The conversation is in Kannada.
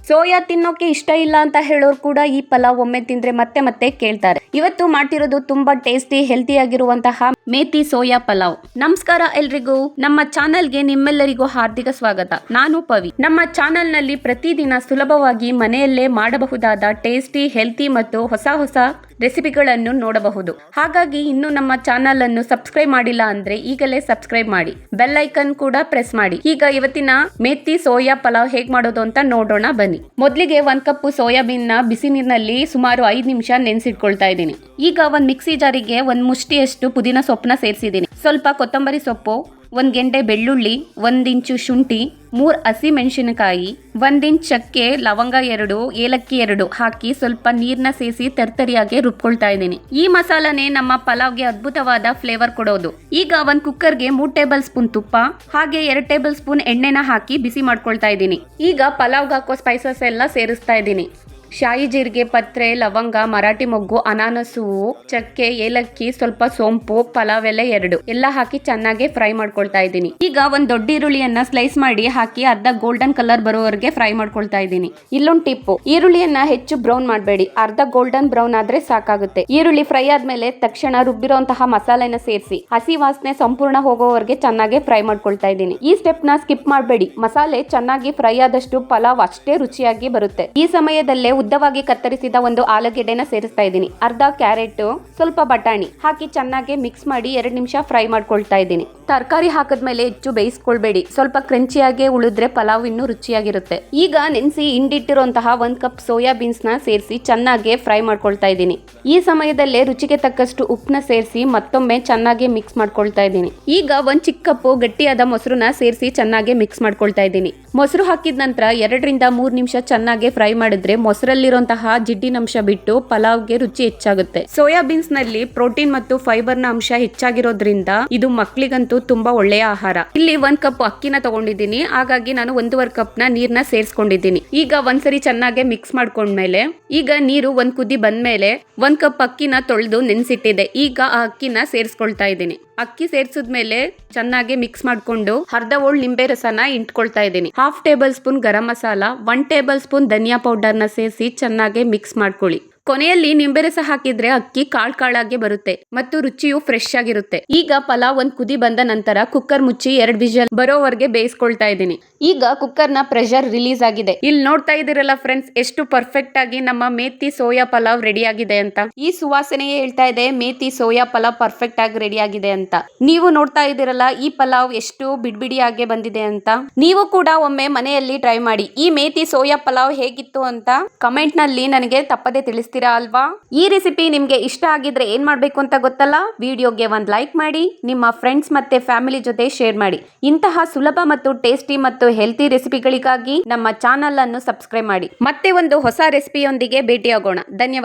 ಸೋಯಾ ತಿನ್ನೋಕೆ ಇಷ್ಟ ಇಲ್ಲ ಅಂತ ಹೇಳೋರು ಕೂಡ ಈ ಪಲಾವ್ ಒಮ್ಮೆ ತಿಂದ್ರೆ ಮತ್ತೆ ಮತ್ತೆ ಕೇಳ್ತಾರೆ. ಇವತ್ತು ಮಾಡ್ತಿರೋದು ತುಂಬಾ ಟೇಸ್ಟಿ ಹೆಲ್ತಿ ಆಗಿರುವಂತಹ ಮೇಥಿ ಸೋಯಾ ಪಲಾವ್. ನಮಸ್ಕಾರ ಎಲ್ರಿಗೂ, ನಮ್ಮ ಚಾನೆಲ್ಗೆ ನಿಮ್ಮೆಲ್ಲರಿಗೂ ಹಾರ್ದಿಕ ಸ್ವಾಗತ. ನಾನು ಪವಿ. ನಮ್ಮ ಚಾನೆಲ್ ನಲ್ಲಿ ಪ್ರತಿದಿನ ಸುಲಭವಾಗಿ ಮನೆಯಲ್ಲೇ ಮಾಡಬಹುದಾದ ಟೇಸ್ಟಿ ಹೆಲ್ತಿ ಮತ್ತು ಹೊಸ ಹೊಸ ರೆಸಿಪಿಗಳನ್ನು ನೋಡಬಹುದು. ಹಾಗಾಗಿ ಇನ್ನು ನಮ್ಮ ಚಾನೆಲ್ ಅನ್ನು ಸಬ್ಸ್ಕ್ರೈಬ್ ಮಾಡಿಲ್ಲ ಅಂದ್ರೆ ಈಗಲೇ ಸಬ್ಸ್ಕ್ರೈಬ್ ಮಾಡಿ, ಬೆಲ್ ಐಕನ್ ಕೂಡ ಪ್ರೆಸ್ ಮಾಡಿ. ಈಗ ಇವತ್ತಿನ ಮೇಥಿ ಸೋಯಾ ಪಲಾವ್ ಹೇಗ್ ಮಾಡೋದು ಅಂತ ನೋಡೋಣ ಬನ್ನಿ. ಮೊದಲಿಗೆ 1 ಕಪ್ ಸೋಯಾಬೀನ್ ನ ಬಿಸಿ ನೀರಿನಲ್ಲಿ ಸುಮಾರು 5 ನಿಮಿಷ ನೆನೆಸಿಟ್ಕೊಳ್ತಾ ಇದ್ದೀನಿ. ಈಗ ಒಂದು ಮಿಕ್ಸಿ ಜಾರಿಗೆ 1 ಮುಷ್ಟಿಯಷ್ಟು ಪುದೀನ ಸೊಪ್ಪನ್ನ ಸೇರಿಸಿದ್ದೀನಿ. ಸ್ವಲ್ಪ ಕೊತ್ತಂಬರಿ ಸೊಪ್ಪು, 1 ಗೆಂಡೆ ಬೆಳ್ಳುಳ್ಳಿ, 1 ಇಂಚು ಶುಂಠಿ, 3 ಹಸಿ ಮೆಣಸಿನಕಾಯಿ, 1 ಇಂಚ್ ಚಕ್ಕೆ, ಲವಂಗ 2, ಏಲಕ್ಕಿ 2 ಹಾಕಿ ಸ್ವಲ್ಪ ನೀರ್ನ ಸೇರಿಸಿ ತರ್ತರಿಯಾಗಿ ರುಬ್ಕೊಳ್ತಾ ಇದ್ದೀನಿ. ಈ ಮಸಾಲಾನೇ ನಮ್ಮ ಪಲಾವ್ಗೆ ಅದ್ಭುತವಾದ ಫ್ಲೇವರ್ ಕೊಡೋದು. ಈಗ 1 ಕುಕ್ಕರ್ಗೆ 3 ಟೇಬಲ್ ಸ್ಪೂನ್ ತುಪ್ಪ ಹಾಗೆ 2 ಟೇಬಲ್ ಸ್ಪೂನ್ ಎಣ್ಣೆನ ಹಾಕಿ ಬಿಸಿ ಮಾಡ್ಕೊಳ್ತಾ ಇದ್ದೀನಿ. ಈಗ ಪಲಾವ್ಗೆ ಹಾಕೋ ಸ್ಪೈಸಸ್ ಎಲ್ಲ ಸೇರಿಸ್ತಾ ಇದ್ದೀನಿ. ಶಾಯಿ ಜೀರಿಗೆ, ಪತ್ರೆ, ಲವಂಗ, ಮರಾಠಿ ಮೊಗ್ಗು, ಅನಾನಸು, ಚಕ್ಕೆ, ಏಲಕ್ಕಿ, ಸ್ವಲ್ಪ ಸೋಂಪು, ಪಲಾವ್ ಎಲೆ 2 ಎಲ್ಲ ಹಾಕಿ ಚೆನ್ನಾಗಿ ಫ್ರೈ ಮಾಡ್ಕೊಳ್ತಾ ಇದ್ದೀನಿ. ಈಗ 1 ದೊಡ್ಡ ಈರುಳ್ಳಿಯನ್ನ ಸ್ಲೈಸ್ ಮಾಡಿ ಹಾಕಿ ಅರ್ಧ ಗೋಲ್ಡನ್ ಕಲರ್ ಬರೋವರೆಗೆ ಫ್ರೈ ಮಾಡ್ಕೊಳ್ತಾ ಇದ್ದೀನಿ. ಇಲ್ಲೊಂದು ಟಿಪ್ಪು, ಈರುಳ್ಳಿಯನ್ನ ಹೆಚ್ಚು ಬ್ರೌನ್ ಮಾಡಬೇಡಿ, ಅರ್ಧ ಗೋಲ್ಡನ್ ಬ್ರೌನ್ ಆದ್ರೆ ಸಾಕಾಗುತ್ತೆ. ಈರುಳ್ಳಿ ಫ್ರೈ ಆದ್ಮೇಲೆ ತಕ್ಷಣ ರುಬ್ಬಿರೋಂತಹ ಮಸಾಲೆನ ಸೇರಿಸಿ ಹಸಿ ವಾಸನೆ ಸಂಪೂರ್ಣ ಹೋಗೋವರೆಗೆ ಚೆನ್ನಾಗಿ ಫ್ರೈ ಮಾಡ್ಕೊಳ್ತಾ ಇದ್ದೀನಿ. ಈ ಸ್ಟೆಪ್ ನ ಸ್ಕಿಪ್ ಮಾಡಬೇಡಿ. ಮಸಾಲೆ ಚೆನ್ನಾಗಿ ಫ್ರೈ ಆದಷ್ಟು ಪಲಾವ್ ಅಷ್ಟೇ ರುಚಿಯಾಗಿ ಬರುತ್ತೆ. ಈ ಸಮಯದಲ್ಲೇ ಉದ್ದವಾಗಿ ಕತ್ತರಿಸಿದ 1 ಆಲೂಗೆಡ್ಡೆನ ಸೇರಿಸ್ತಾ ಇದ್ದೀನಿ. ಅರ್ಧ ಕ್ಯಾರೆಟ್, ಸ್ವಲ್ಪ ಬಟಾಣಿ ಹಾಕಿ ಚೆನ್ನಾಗಿ ಮಿಕ್ಸ್ ಮಾಡಿ 2 ನಿಮಿಷ ಫ್ರೈ ಮಾಡ್ಕೊಳ್ತಾ ಇದ್ದೀನಿ. ತರಕಾರಿ ಹಾಕಿದ್ಮೇಲೆ ಹೆಚ್ಚು ಬೇಯಿಸ್ಕೊಳ್ಬೇಡಿ, ಸ್ವಲ್ಪ ಕ್ರಂಚಿಯಾಗಿ ಉಳಿದ್ರೆ ಪಲಾವ್ ಇನ್ನೂ ರುಚಿಯಾಗಿರುತ್ತೆ. ಈಗ ನೆನೆಸಿ ಹಿಂಡಿಟ್ಟಿರುವಂತಹ 1 ಕಪ್ ಸೋಯಾ ಬೀನ್ಸ್ ನ ಸೇರಿಸಿ ಚೆನ್ನಾಗಿ ಫ್ರೈ ಮಾಡ್ಕೊಳ್ತಾ ಇದ್ದೀನಿ. ಈ ಸಮಯದಲ್ಲೇ ರುಚಿಗೆ ತಕ್ಕಷ್ಟು ಉಪ್ಪನ್ನ ಸೇರಿಸಿ ಮತ್ತೊಮ್ಮೆ ಚೆನ್ನಾಗಿ ಮಿಕ್ಸ್ ಮಾಡ್ಕೊಳ್ತಾ ಇದ್ದೀನಿ. ಈಗ 1 ಚಿಕ್ಕ ಕಪ್ ಗಟ್ಟಿಯಾದ ಮೊಸರನ್ನ ಸೇರಿಸಿ ಚೆನ್ನಾಗಿ ಮಿಕ್ಸ್ ಮಾಡ್ಕೊಳ್ತಾ ಇದ್ದೀನಿ. ಮೊಸರು ಹಾಕಿದ ನಂತರ 2 ರಿಂದ 3 ನಿಮಿಷ ಚೆನ್ನಾಗಿ ಫ್ರೈ ಮಾಡಿದ್ರೆ ಮೊಸರಲ್ಲಿರುವಂತಹ ಜಿಡ್ಡಿನಂಶ ಬಿಟ್ಟು ಪಲಾವ್ಗೆ ರುಚಿ ಹೆಚ್ಚಾಗುತ್ತೆ. ಸೋಯಾಬೀನ್ಸ್ ನಲ್ಲಿ ಪ್ರೋಟೀನ್ ಮತ್ತು ಫೈಬರ್ ನ ಅಂಶ ಹೆಚ್ಚಾಗಿರೋದ್ರಿಂದ ಇದು ಮಕ್ಕಳಿಗಂತೂ ತುಂಬಾ ಒಳ್ಳೆಯ ಆಹಾರ. ಇಲ್ಲಿ 1 ಕಪ್ ಅಕ್ಕಿನ ತಗೊಂಡಿದ್ದೀನಿ, ಹಾಗಾಗಿ ನಾನು 1.5 ಕಪ್ ನ ನೀರ್ನ ಸೇರಿಸ್ಕೊಂಡಿದ್ದೀನಿ. ಈಗ ಒಂದ್ಸರಿ ಚೆನ್ನಾಗಿ ಮಿಕ್ಸ್ ಮಾಡ್ಕೊಂಡ್ಮೇಲೆ ಈಗ ನೀರು 1 ಕುದಿ ಬಂದ್ಮೇಲೆ 1 ಕಪ್ ಅಕ್ಕಿನ ತೊಳೆದು ನೆನೆಸಿಟ್ಟಿದೆ. ಈಗ ಆ ಅಕ್ಕಿನ ಸೇರಿಸ್ಕೊಳ್ತಾ ಇದ್ದೀನಿ. ಅಕ್ಕಿ ಸೇರಿಸಿದ್ಮೇಲೆ ಚೆನ್ನಾಗಿ ಮಿಕ್ಸ್ ಮಾಡ್ಕೊಂಡು ಅರ್ಧ ಓಳ್ ನಿಂಬೆ ರಸನ ಇಂಟ್ಕೊಳ್ತಾ ಇದ್ದೀನಿ. 1/2 table spoon garam masala, 1 table spoon ಧನಿಯಾ ಪೌಡರ್ ನ ಸೇರಿಸಿ ಚೆನ್ನಾಗಿ ಮಿಕ್ಸ್ ಮಾಡ್ಕೊಳ್ಳಿ. ಕೊನೆಯಲ್ಲಿ ನಿಂಬೆ ರಸ ಹಾಕಿದ್ರೆ ಅಕ್ಕಿ ಕಾಳಾಗಿ ಬರುತ್ತೆ ಮತ್ತು ರುಚಿಯು ಫ್ರೆಶ್ ಆಗಿರುತ್ತೆ. ಈಗ ಪಲಾವ್ 1 ಕುದಿ ಬಂದ ನಂತರ ಕುಕ್ಕರ್ ಮುಚ್ಚಿ 2 ವಿಷಲ್ ಬರೋವರೆಗೆ ಬೇಯಿಸ್ಕೊಳ್ತಾ ಇದ್ದೀನಿ. ಈಗ ಕುಕ್ಕರ್ ನ ಪ್ರೆಷರ್ ರಿಲೀಸ್ ಆಗಿದೆ. ಇಲ್ಲಿ ನೋಡ್ತಾ ಇದ್ದೀರಲ್ಲ ಫ್ರೆಂಡ್ಸ್, ಎಷ್ಟು ಪರ್ಫೆಕ್ಟ್ ಆಗಿ ನಮ್ಮ ಮೇಥಿ ಸೋಯಾ ಪಲಾವ್ ರೆಡಿ ಆಗಿದೆ ಅಂತ. ಈ ಸುವಾಸನೆಯೇ ಹೇಳ್ತಾ ಇದೆ ಮೇಥಿ ಸೋಯಾ ಪಲಾವ್ ಪರ್ಫೆಕ್ಟ್ ಆಗಿ ರೆಡಿ ಆಗಿದೆ ಅಂತ. ನೀವು ನೋಡ್ತಾ ಇದ್ದೀರಲ್ಲ ಈ ಪಲಾವ್ ಎಷ್ಟು ಬಿಡಿಬಿಡಿಯಾಗಿ ಬಂದಿದೆ ಅಂತ. ನೀವು ಕೂಡ ಒಮ್ಮೆ ಮನೆಯಲ್ಲಿ ಟ್ರೈ ಮಾಡಿ. ಈ ಮೇಥಿ ಸೋಯಾ ಪಲಾವ್ ಹೇಗಿತ್ತು ಅಂತ ಕಮೆಂಟ್ ನಲ್ಲಿ ನನಗೆ ತಪ್ಪದೆ ತಿಳಿಸ್ತೀರಾ ಅಲ್ವಾ? ಈ ರೆಸಿಪಿ ನಿಮ್ಗೆ ಇಷ್ಟ ಆಗಿದ್ರೆ ಏನ್ ಮಾಡ್ಬೇಕು ಅಂತ ಗೊತ್ತಲ್ಲ? ವಿಡಿಯೋಗೆ 1 ಲೈಕ್ ಮಾಡಿ, ನಿಮ್ಮ ಫ್ರೆಂಡ್ಸ್ ಮತ್ತೆ ಫ್ಯಾಮಿಲಿ ಜೊತೆ ಶೇರ್ ಮಾಡಿ. ಇಂತಹ ಸುಲಭ ಮತ್ತು ಟೇಸ್ಟಿ ಮತ್ತು ಹೆಲ್ತಿ ರೆಸಿಪಿಗಳಿಗಾಗಿ ನಮ್ಮ ಚಾನೆಲ್ ಅನ್ನು ಸಬ್ಸ್ಕ್ರೈಬ್ ಮಾಡಿ. ಮತ್ತೆ ಒಂದು ಹೊಸ ರೆಸಿಪಿಯೊಂದಿಗೆ ಭೇಟಿಯಾಗೋಣ. ಧನ್ಯವಾದ.